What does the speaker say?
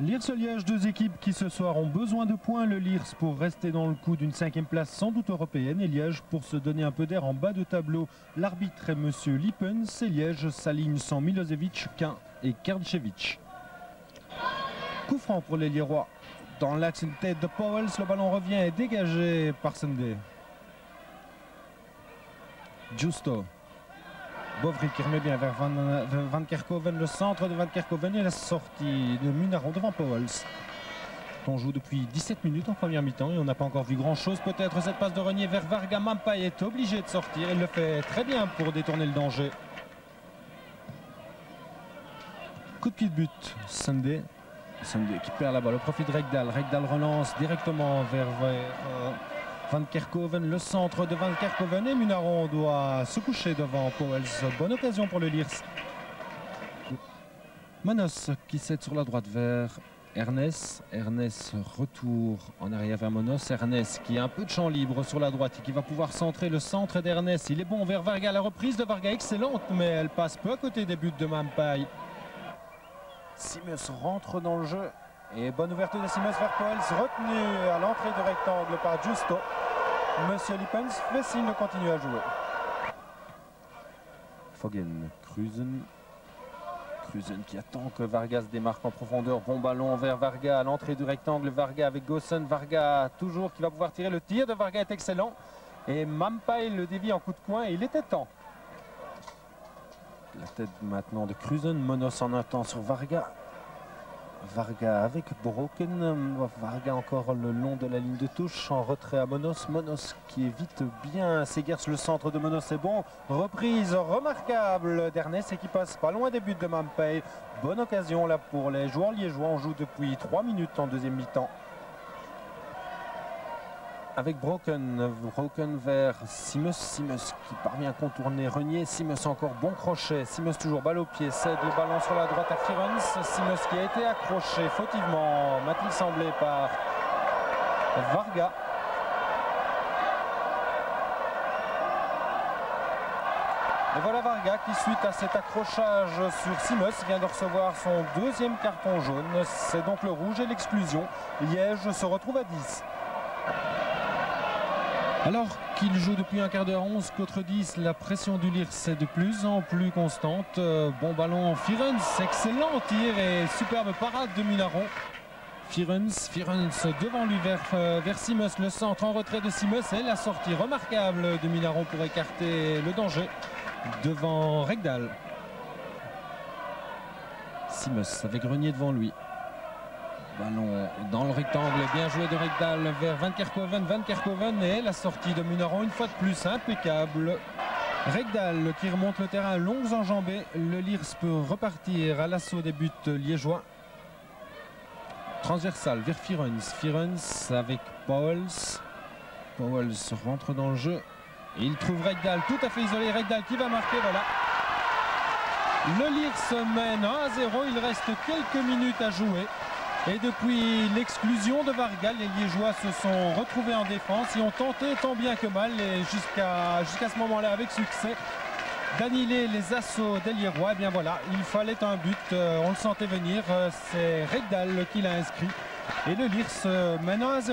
Lierse-Liège, deux équipes qui ce soir ont besoin de points. Le Lierse pour rester dans le coup d'une 5e place sans doute européenne et Liège pour se donner un peu d'air en bas de tableau. L'arbitre est monsieur Lippens et Liège s'aligne sans Milosevic, Quin et Kerdjevic. Coup franc pour les Liérois. Dans l'axe de tête de Powell, le ballon revient et dégagé par Sunday. Justo. Bovry qui remet bien vers Van Kerkhoven, le centre de Van Kerkhoven et la sortie de Munaron devant Powell. On joue depuis 17 minutes en première mi-temps et on n'a pas encore vu grand chose. Peut-être cette passe de Renier vers Varga. Mampaï est obligé de sortir. Il le fait très bien pour détourner le danger. Coup de pied de but. Sunday qui perd la balle au profit de Rekdal. Rekdal relance directement vers Van Kerkhoven, le centre de Van Kerkhoven et Munaron doit se coucher devant Powell. Bonne occasion pour le Lierse. Monos qui cède sur la droite vers Ernest. Ernest retour en arrière vers Monos. Ernest qui a un peu de champ libre sur la droite et qui va pouvoir centrer le centre d'Ernest. Il est bon vers Varga. La reprise de Varga excellente, mais elle passe peu à côté des buts de Mampaï. Simus rentre dans le jeu. Et bonne ouverture de Simus vers Powell, retenu à l'entrée du rectangle par Justo. Monsieur Lippens fait signe de continuer à jouer. Fogen, Krusen qui attend que Varga se démarque en profondeur. Bon ballon vers Varga à l'entrée du rectangle. Varga avec Gossen. Varga toujours qui va pouvoir tirer. Le tir de Varga est excellent. Et Mampaï le dévie en coup de coin. Et il était temps. La tête maintenant de Krusen. Monos en un temps sur Varga. Varga avec Broken. Varga encore le long de la ligne de touche. En retrait à Monos. Monos qui évite bien Segers. Le centre de Monos est bon. Reprise remarquable d'Ernest et qui passe pas loin des buts de Mampaï. Bonne occasion là pour les joueurs liégeois. On joue depuis 3 minutes en deuxième mi-temps. Avec Broken vers Simus qui parvient à contourner Renier. Simus encore bon crochet. Simus toujours balle au pied, cède le ballon sur la droite à Firens. Simus qui a été accroché fautivement, m'a-t-il semblé, par Varga. Et voilà Varga qui, suite à cet accrochage sur Simus, vient de recevoir son 2e carton jaune. C'est donc le rouge et l'exclusion. Liège se retrouve à 10. Alors qu'il joue depuis un quart d'heure 11 contre 10, la pression du Lierse est de plus en plus constante. Bon ballon, Firens, excellent tir et superbe parade de Munaron. Firens devant lui vers Simus, le centre en retrait de Simus et la sortie remarquable de Munaron pour écarter le danger devant Rekdal. Simus avec Renier devant lui. Ballon dans le rectangle, bien joué de Rekdal vers Van Kerkhoven et la sortie de Munaron une fois de plus impeccable. Rekdal qui remonte le terrain, longues enjambées. Le Lierse peut repartir à l'assaut des buts liégeois. Transversal vers Firens avec Powell. Powell rentre dans le jeu et il trouve Rekdal tout à fait isolé. Rekdal qui va marquer, voilà. Le Lierse mène 1-0, il reste quelques minutes à jouer. Et depuis l'exclusion de Varga, les Liégeois se sont retrouvés en défense et ont tenté tant bien que mal, et jusqu'à ce moment-là avec succès, d'annihiler les assauts des Liégeois. Et bien voilà, il fallait un but, on le sentait venir, c'est Rekdal qui l'a inscrit. Et le Lierse mène 1-0.